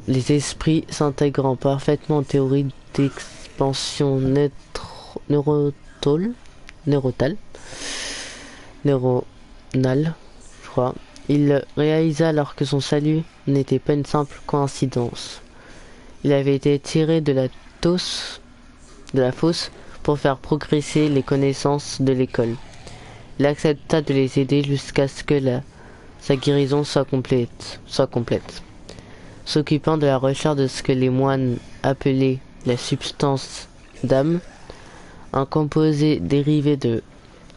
Speaker 1: les esprits s'intégrant parfaitement aux théories d'expansion neuronale, je crois. Il réalisa alors que son salut n'était pas une simple coïncidence. Il avait été tiré de la fosse pour faire progresser les connaissances de l'école. Il accepta de les aider jusqu'à ce que sa guérison soit complète. S'occupant de la recherche de ce que les moines appelaient la substance d'âme, un composé dérivé de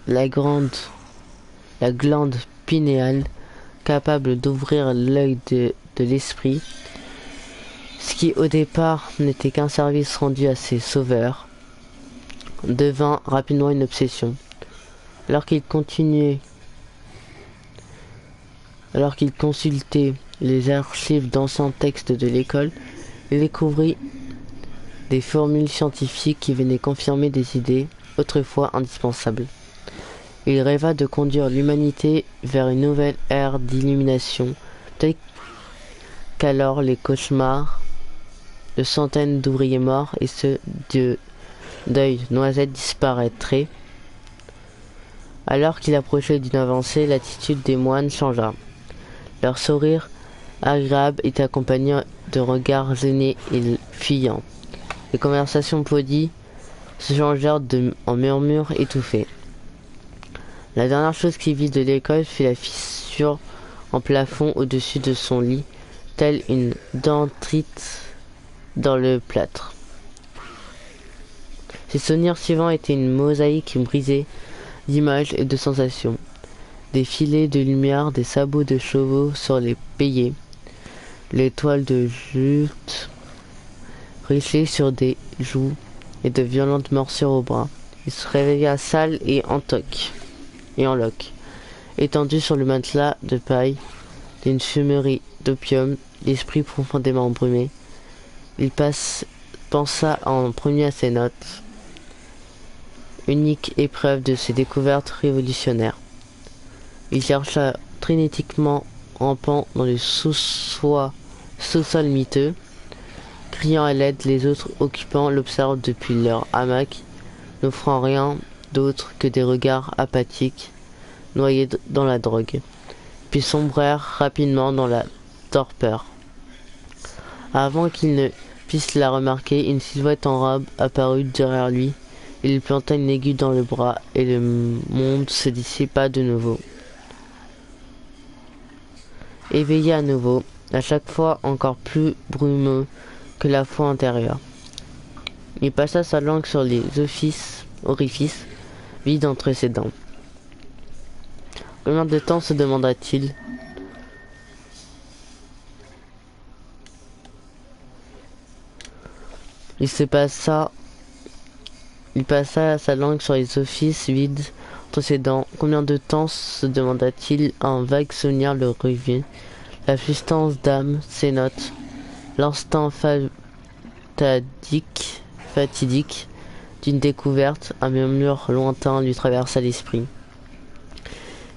Speaker 1: la glande pinéale, capable d'ouvrir l'œil de l'esprit, ce qui au départ n'était qu'un service rendu à ses sauveurs, devint rapidement une obsession. Alors qu'il consultait les archives d'anciens textes de l'école, il découvrit des formules scientifiques qui venaient confirmer des idées autrefois indispensables. Il rêva de conduire l'humanité vers une nouvelle ère d'illumination, peut-être qu'alors les cauchemars de centaines d'ouvriers morts et ceux d'œil noisette disparaîtraient. Alors qu'il approchait d'une avancée, l'attitude des moines changea. Leur sourire agréable était accompagné de regards gênés et fuyants. Les conversations polies se changèrent en murmures étouffés. La dernière chose qu'il vit de l'école fut la fissure en plafond au-dessus de son lit, telle une dendrite dans le plâtre. Ses souvenirs suivants étaient une mosaïque brisée d'images et de sensations. Des filets de lumière, des sabots de chevaux sur les payés, les toiles de jute richées sur des joues et de violentes morsures au bras. Il se réveilla sale et en loques, étendu sur le matelas de paille d'une fumerie d'opium, l'esprit profondément brumé. Il pensa en premier à ses notes, unique épreuve de ses découvertes révolutionnaires. Il chercha frénétiquement rampant dans le sous-sol miteux, criant à l'aide, les autres occupants l'observent depuis leur hamac, n'offrant rien d'autre que des regards apathiques, noyés dans la drogue, puis sombrèrent rapidement dans la torpeur. Avant qu'il ne puisse la remarquer, une silhouette en robe apparut derrière lui. Il planta une aiguille dans le bras et le monde se dissipa de nouveau. Éveillé à nouveau, à chaque fois encore plus brumeux que la fois antérieure. Il passa sa langue sur les orifices vides entre ses dents. Combien de temps se demanda-t-il? Il passa sa langue sur les orifices vides entre ses dents. Combien de temps se demanda-t-il? Un vague souvenir le revint. La substance d'âme, ses notes. L'instant fatidique d'une découverte, un murmure lointain lui traversa l'esprit.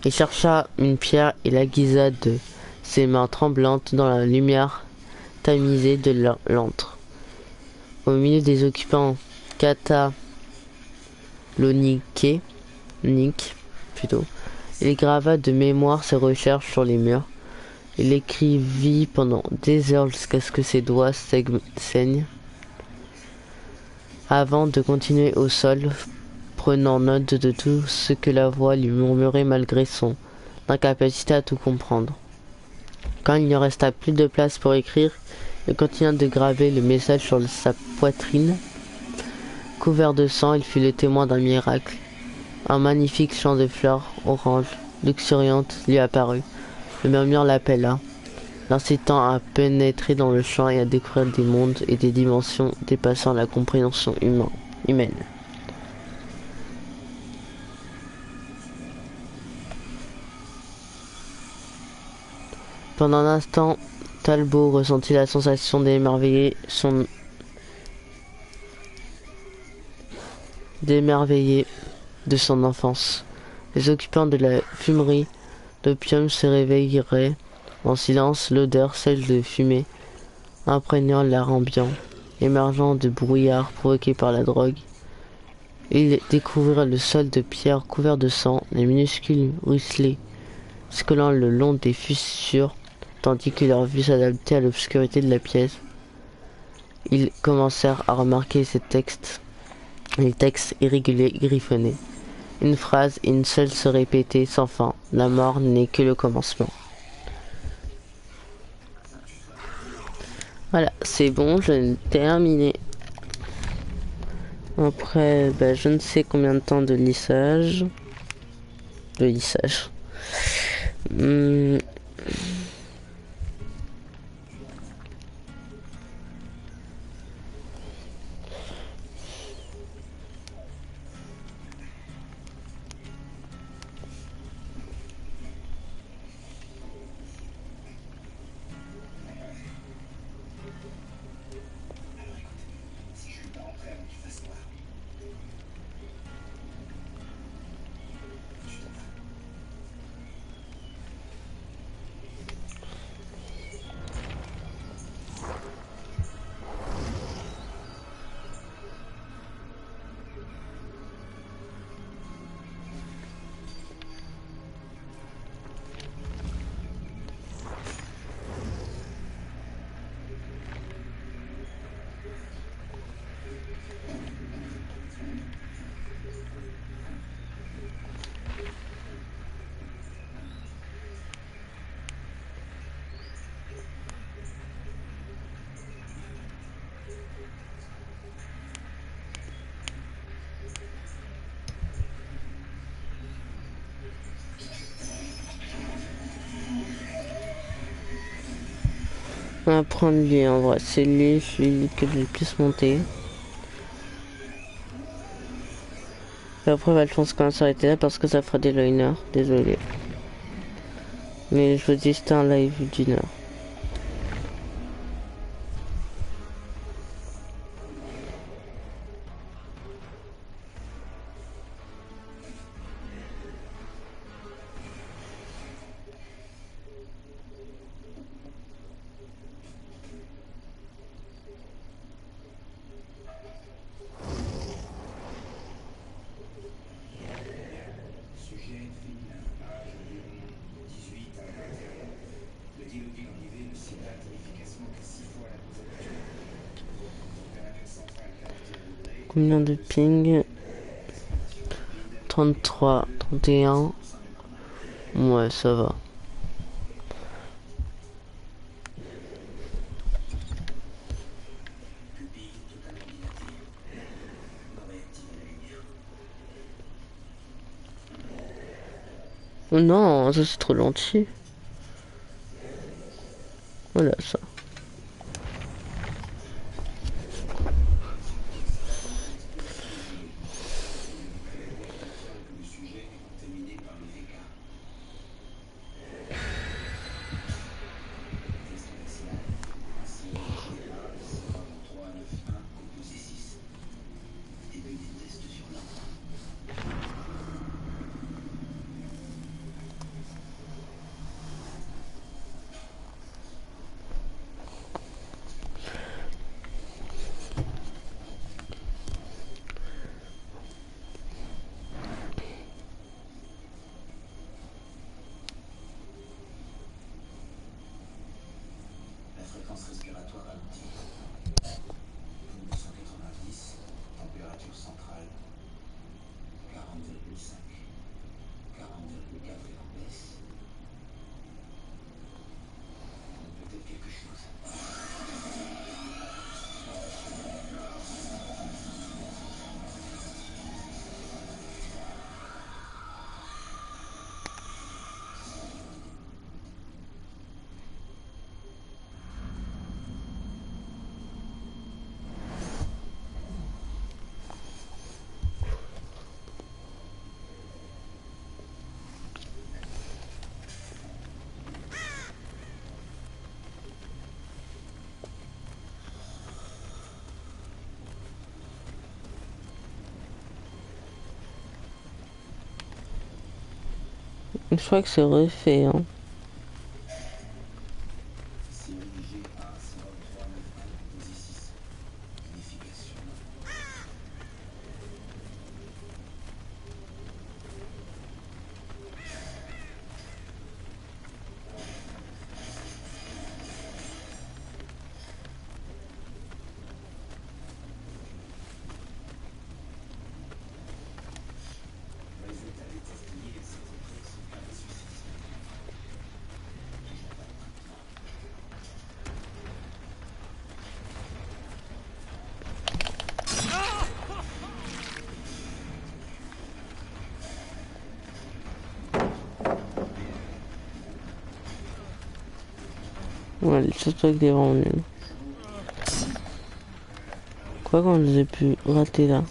Speaker 1: Il chercha une pierre et l'aiguisa de ses mains tremblantes dans la lumière tamisée de l'antre. Au milieu des occupants cataloniques, il grava de mémoire ses recherches sur les murs. Il écrivit pendant des heures jusqu'à ce que ses doigts saignent, avant de continuer au sol, prenant note de tout ce que la voix lui murmurait malgré son incapacité à tout comprendre. Quand il ne resta plus de place pour écrire, il continua de graver le message sur sa poitrine. Couvert de sang, il fut le témoin d'un miracle. Un magnifique champ de fleurs oranges, luxuriantes, lui apparut. Le murmure l'appela, l'incitant à pénétrer dans le champ et à découvrir des mondes et des dimensions dépassant la compréhension humaine. Pendant un instant, Talbot ressentit la sensation d'émerveiller de son enfance. Les occupants de la fumerie d'opium se réveilleraient en silence, l'odeur, celle de fumée, imprégnant l'air ambiant, émergeant de brouillard provoqué par la drogue. Ils découvrirent le sol de pierre couvert de sang, les minuscules ruisselets scollant le long des fissures, tandis que leur vue s'adaptait à l'obscurité de la pièce. Ils commencèrent à remarquer les textes irréguliers griffonnés. Une phrase et une seule se répétaient sans fin. La mort n'est que le commencement. Voilà, c'est bon, je l'ai terminé. Après, je ne sais combien de temps de lissage. On va prendre lui en vrai, c'est celui que j'ai le plus monté. Et après, je pense qu'on va s'arrêter là parce que ça fera déjà 1 heure, désolé. Mais je vous dis, c'était un live d'1 heure. Combien de ping? 33, 31. Ouais, ça va. Oh non, ça c'est trop gentil. Voilà ça. Je crois que c'est refait, hein. Ouais, j'espère qu'il est vraiment nul. Quoi qu'on les ait pu rater là.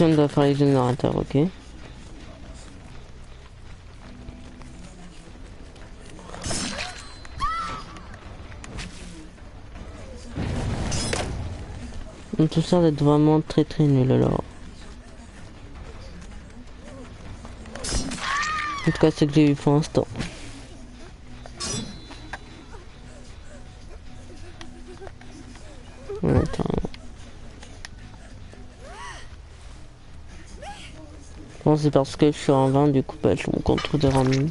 Speaker 1: On doit faire les générateurs, ok. Donc tout ça va être vraiment très nul alors. En tout cas c'est que j'ai eu pour l'instant. Ouais, attends. Bon c'est parce que je suis en 20 du coup bah je me contre des ramines.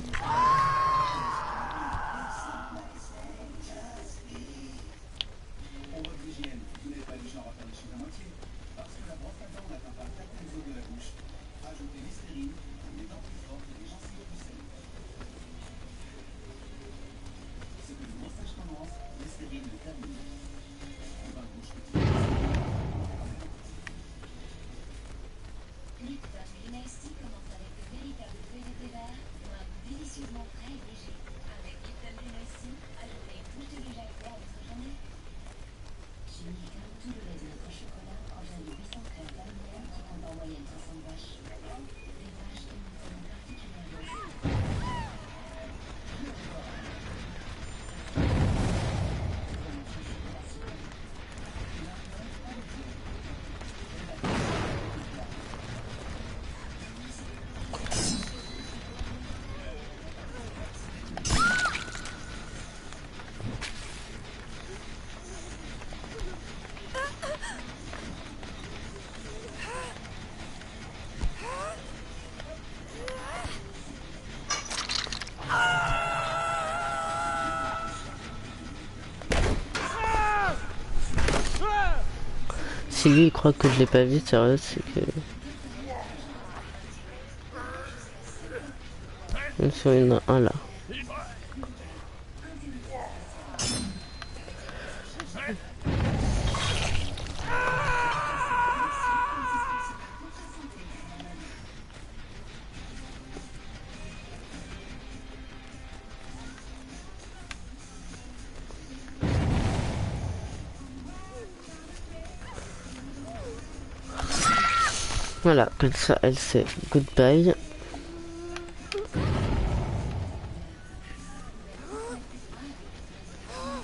Speaker 1: Si lui il croit que je l'ai pas vu, sérieux, c'est que... Même si il y en a un là. Voilà, comme ça elle sait goodbye.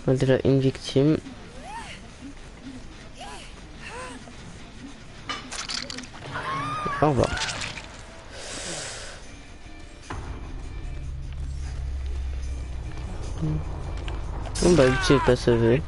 Speaker 1: On a déjà une victime. Au revoir. Bon bah lui tu es pas sauvé.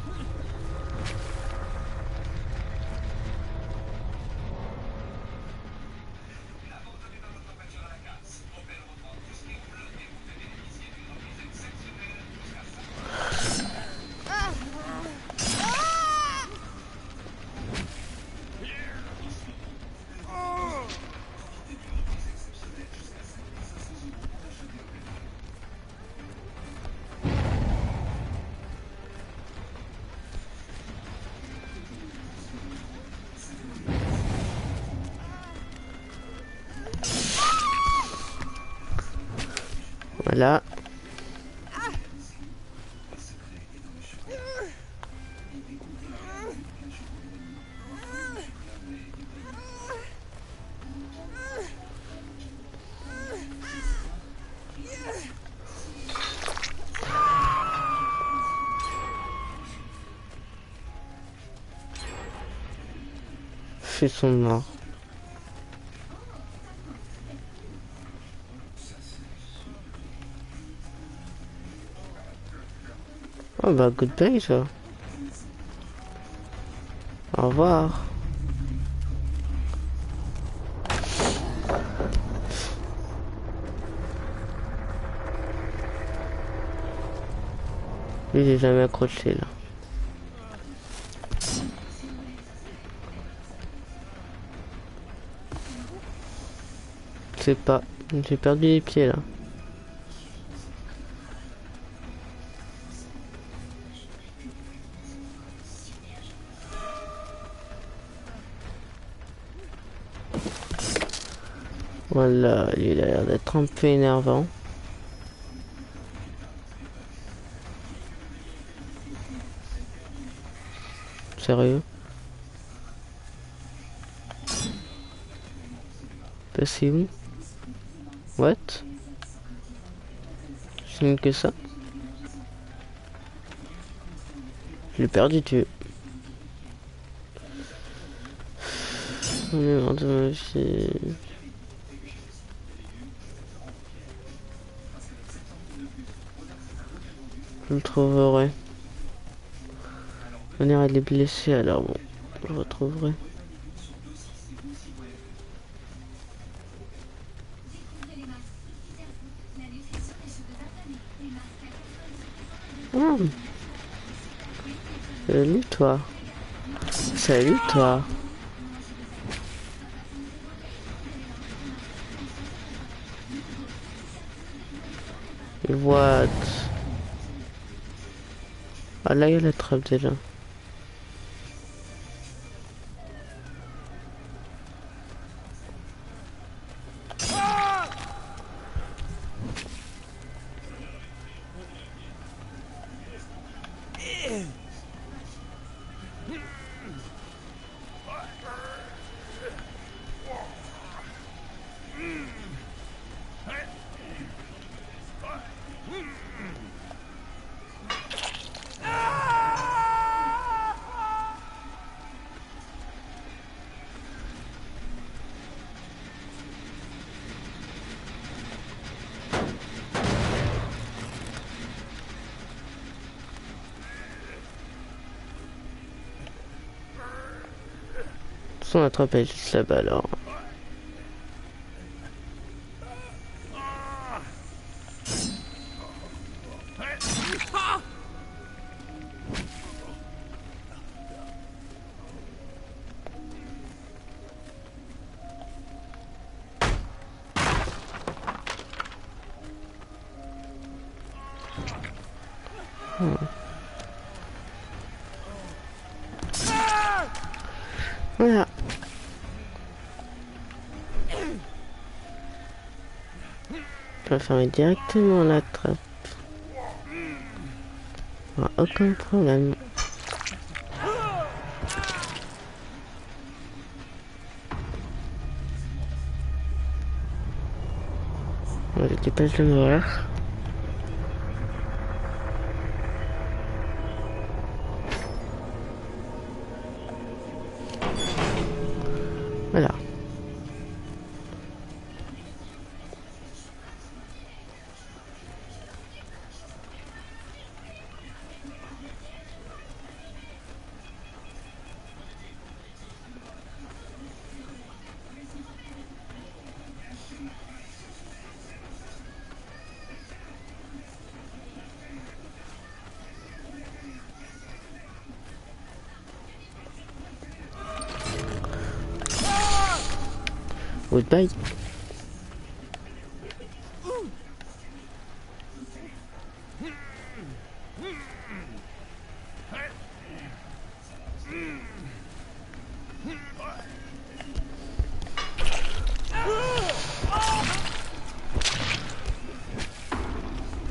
Speaker 1: Voilà. Ils sont morts. Oh bah goodbye ça. Au revoir. Lui j'ai jamais accroché là. Je sais pas. J'ai perdu les pieds là. Voilà, lui il a l'air d'être un peu énervant. Sérieux? Passé où? What? C'est mieux que ça? Je l'ai perdu, tu veux. Merde de ma vie. Je le trouverai. On ira les blesser alors bon. Je le retrouverai. Oh. Salut toi. Salut toi. What? Ah là il y a la trappe déjà. On attrape juste là-bas alors. Voilà. Je vais fermer directement la trappe. Aucun problème. Je dépêche de mourir. Voilà. Goodbye.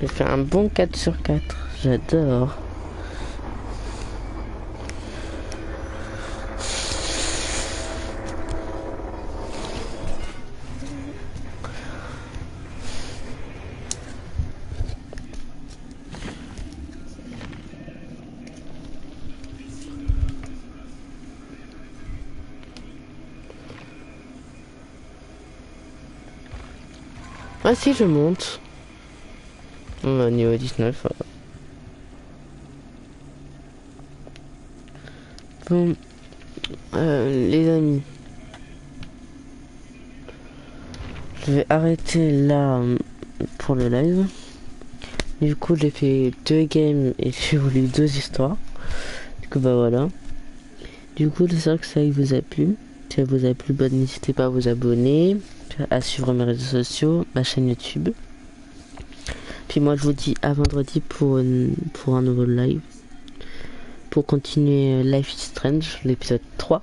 Speaker 1: J'ai fait un bon 4 sur 4. J'adore. Ah si, je monte. On va niveau 19. Voilà. Bon, les amis, je vais arrêter là pour le live. Du coup, j'ai fait 2 games et j'ai voulu 2 histoires. Du coup, bah voilà. Du coup, j'espère que ça vous a plu. Si ça vous a plu, bah, n'hésitez pas à vous abonner, à suivre mes réseaux sociaux, ma chaîne YouTube. Puis moi, je vous dis à vendredi pour un nouveau live. Pour continuer Life is Strange, l'épisode 3.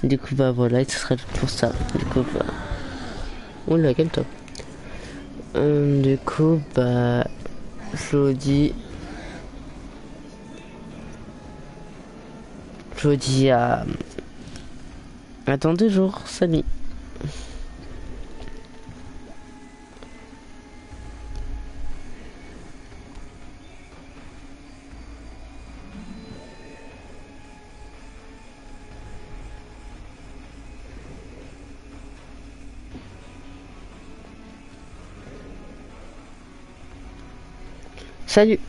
Speaker 1: Du coup, bah voilà, et ce sera tout pour ça. Du coup, bah... Oula, quel top. Du coup, bah... Je vous dis... Je vous dis à... Dans 2 jours. Salut. Salut.